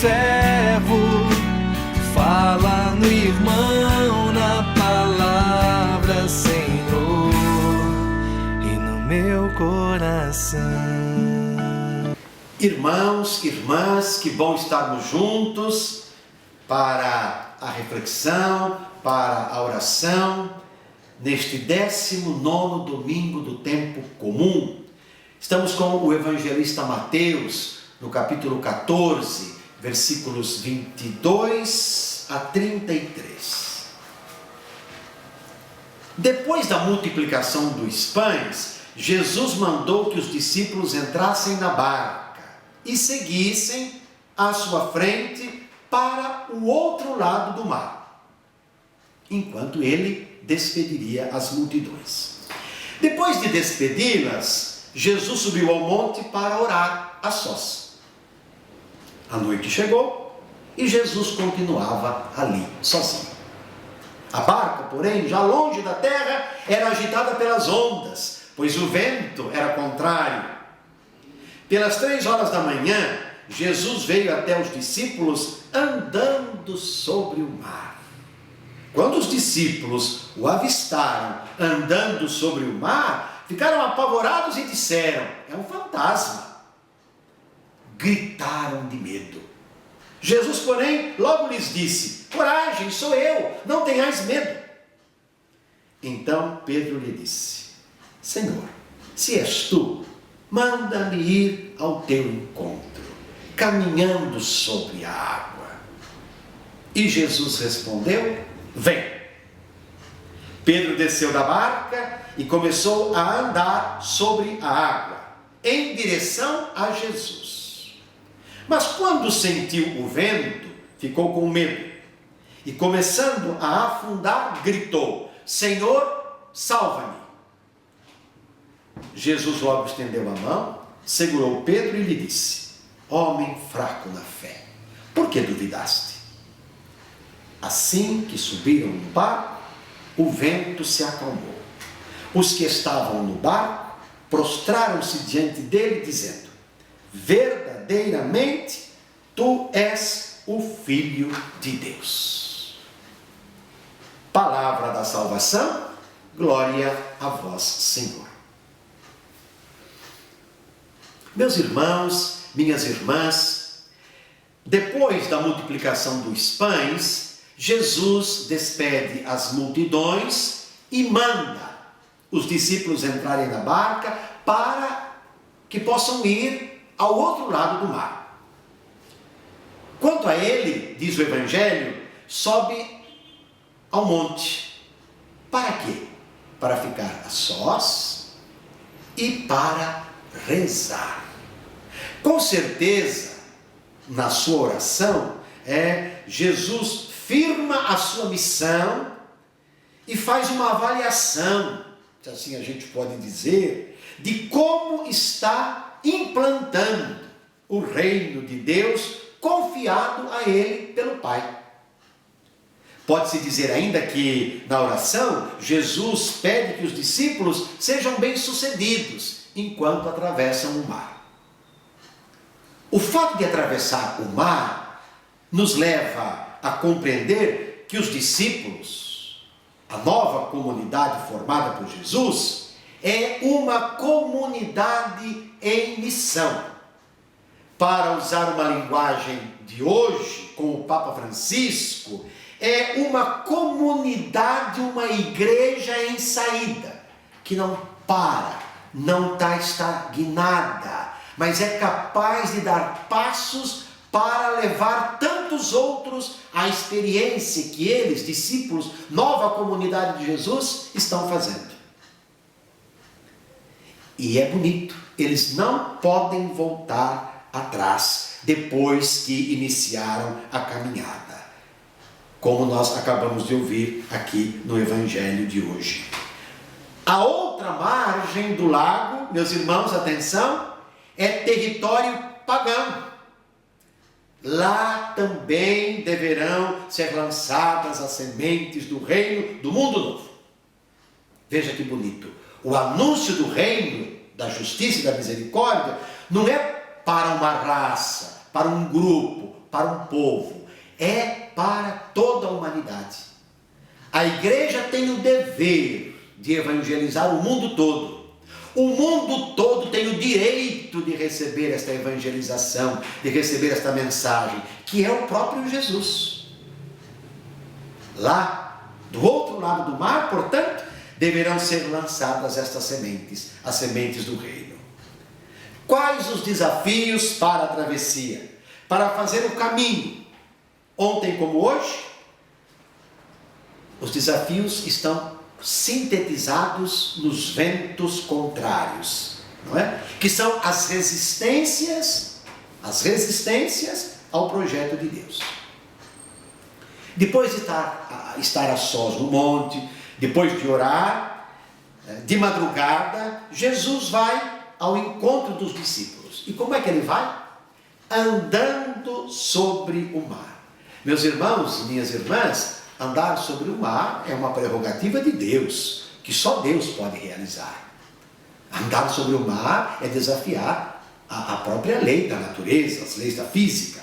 servo, fala no irmão, na palavra, Senhor, e no meu coração. Irmãos, irmãs, que bom estarmos juntos para a reflexão, para a oração, neste 19º domingo do tempo comum. Estamos com o evangelista Mateus, no capítulo 14, versículos 22 a 33. Depois da multiplicação dos pães, Jesus mandou que os discípulos entrassem na barca e seguissem à sua frente para o outro lado do mar, enquanto ele despediria as multidões. Depois de despedi-las, Jesus subiu ao monte para orar a sós. A noite chegou e Jesus continuava ali, sozinho. A barca, porém, já longe da terra, era agitada pelas ondas, pois o vento era contrário. Pelas 3 horas da manhã, Jesus veio até os discípulos andando sobre o mar. Quando os discípulos o avistaram andando sobre o mar, ficaram apavorados e disseram: é um fantasma. Gritaram de medo. Jesus, porém, logo lhes disse: coragem, sou eu, não tenhais medo. Então Pedro lhe disse: Senhor, se és tu, manda-me ir ao teu encontro, caminhando sobre a água. E Jesus respondeu: vem. Pedro desceu da barca e começou a andar sobre a água, em direção a Jesus. Mas quando sentiu o vento, ficou com medo e, começando a afundar, gritou: Senhor, salva-me. Jesus logo estendeu a mão, segurou Pedro e lhe disse: homem fraco na fé, por que duvidaste? Assim que subiram no barco, o vento se acalmou. Os que estavam no barco prostraram-se diante dele, dizendo: verdadeiramente, tu és o Filho de Deus. Palavra da salvação, glória a vós, Senhor. Meus irmãos, minhas irmãs, depois da multiplicação dos pães, Jesus despede as multidões e manda os discípulos entrarem na barca para que possam ir ao outro lado do mar. Quanto a ele, diz o Evangelho, sobe ao monte. Para quê? Para ficar a sós e para rezar. Com certeza, na sua oração, Jesus firma a sua missão e faz uma avaliação, se assim a gente pode dizer, de como está implantando o reino de Deus confiado a ele pelo Pai. Pode-se dizer ainda que, na oração, Jesus pede que os discípulos sejam bem-sucedidos enquanto atravessam o mar. O fato de atravessar o mar nos leva a compreender que os discípulos, a nova comunidade formada por Jesus, é uma comunidade em missão. Para usar uma linguagem de hoje, com o Papa Francisco, é uma comunidade, uma igreja em saída, que não para, não está estagnada, mas é capaz de dar passos para levar tantos outros à experiência que eles, discípulos, nova comunidade de Jesus, estão fazendo. E é bonito, eles não podem voltar atrás depois que iniciaram a caminhada, como nós acabamos de ouvir aqui no Evangelho de hoje. A outra margem do lago, meus irmãos, atenção, é território pagão. Lá também deverão ser lançadas as sementes do reino do mundo novo. Veja que bonito. O anúncio do reino, da justiça e da misericórdia, não é para uma raça, para um grupo, para um povo, é para toda a humanidade. A igreja tem o dever de evangelizar o mundo todo. O mundo todo tem o direito de receber esta evangelização, de receber esta mensagem, que é o próprio Jesus. Lá, do outro lado do mar, portanto, deverão ser lançadas estas sementes, as sementes do reino. Quais os desafios para a travessia? Para fazer o caminho, ontem como hoje? Os desafios estão sintetizados nos ventos contrários, não é? Que são as resistências ao projeto de Deus. Depois de estar a sós no monte, depois de orar, de madrugada, Jesus vai ao encontro dos discípulos. E como é que ele vai? Andando sobre o mar. Meus irmãos e minhas irmãs, andar sobre o mar é uma prerrogativa de Deus, que só Deus pode realizar. Andar sobre o mar é desafiar a própria lei da natureza, as leis da física.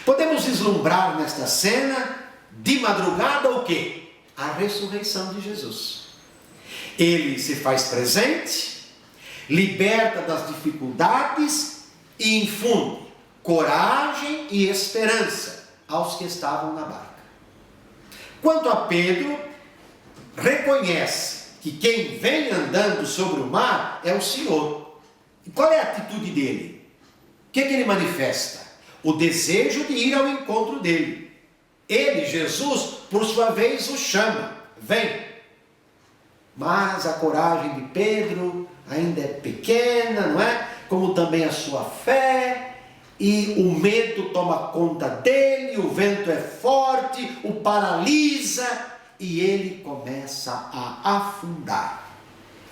Podemos vislumbrar nesta cena, de madrugada, o quê? A ressurreição de Jesus. Ele se faz presente, liberta das dificuldades e infunde coragem e esperança aos que estavam na barca. Quanto a Pedro, reconhece que quem vem andando sobre o mar é o Senhor. E qual é a atitude dele? O que ele manifesta? O desejo de ir ao encontro dele. Ele, Jesus, por sua vez, o chama. Vem. Mas a coragem de Pedro ainda é pequena, não é? Como também a sua fé. E o medo toma conta dele, o vento é forte, o paralisa e ele começa a afundar.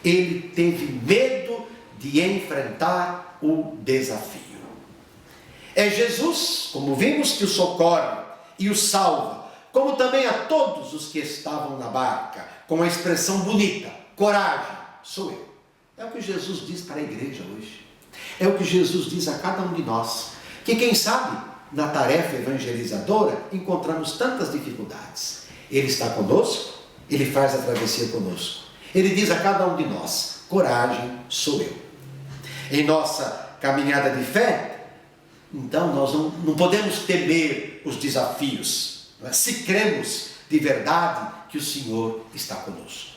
Ele teve medo de enfrentar o desafio. É Jesus, como vimos, que o socorre e o salva, como também a todos os que estavam na barca, com a expressão bonita, coragem, sou eu. É o que Jesus diz para a igreja hoje. É o que Jesus diz a cada um de nós, que quem sabe, na tarefa evangelizadora, encontramos tantas dificuldades. Ele está conosco, ele faz a travessia conosco. Ele diz a cada um de nós, coragem, sou eu. Em nossa caminhada de fé, então nós não podemos temer os desafios, não é? Se cremos de verdade que o Senhor está conosco.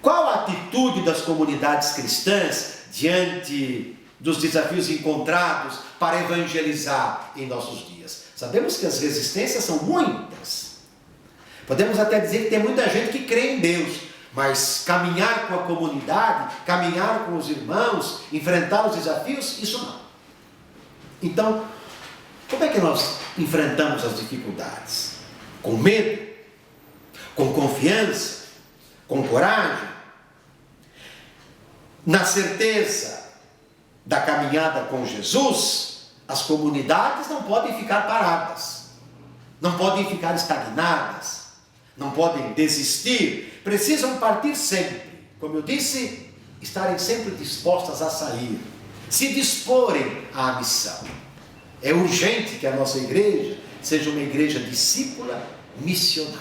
Qual a atitude das comunidades cristãs diante dos desafios encontrados para evangelizar em nossos dias? Sabemos que as resistências são muitas. Podemos até dizer que tem muita gente que crê em Deus, mas caminhar com a comunidade, caminhar com os irmãos, enfrentar os desafios, isso não. Então, como é que nós enfrentamos as dificuldades? Com medo? Com confiança? Com coragem? Na certeza da caminhada com Jesus, as comunidades não podem ficar paradas, não podem ficar estagnadas, não podem desistir, precisam partir sempre. Como eu disse, estarem sempre dispostas a sair, se disporem à missão. É urgente que a nossa igreja seja uma igreja discípula missionária,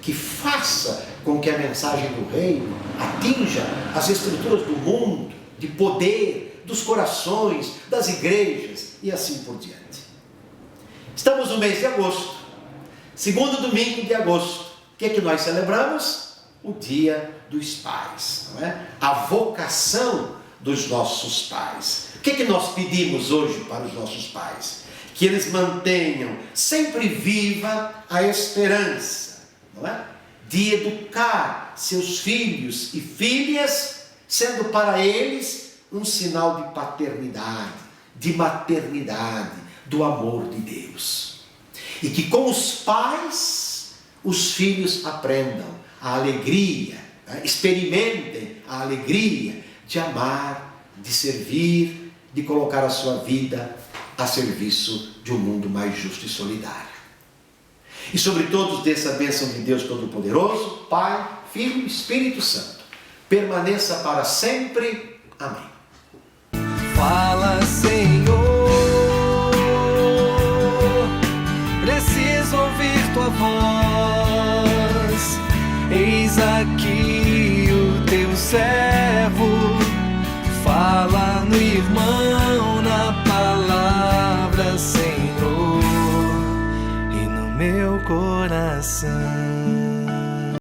que faça com que a mensagem do reino atinja as estruturas do mundo, de poder, dos corações, das igrejas e assim por diante. Estamos no mês de agosto, segundo domingo de agosto. O que é que nós celebramos? O Dia dos Pais, não é? A vocação dos nossos pais. O que é que nós pedimos hoje para os nossos pais? Que eles mantenham sempre viva a esperança, não é? De educar seus filhos e filhas, sendo para eles um sinal de paternidade, de maternidade, do amor de Deus. E que com os pais, os filhos aprendam a alegria, experimentem a alegria de amar, de servir, de colocar a sua vida a serviço de um mundo mais justo e solidário. E sobre todos dessa bênção de Deus Todo-Poderoso, Pai, Filho e Espírito Santo, permaneça para sempre. Amém. Fala, Senhor. aqui o teu servo, fala no irmão, na palavra, Senhor, e no meu coração.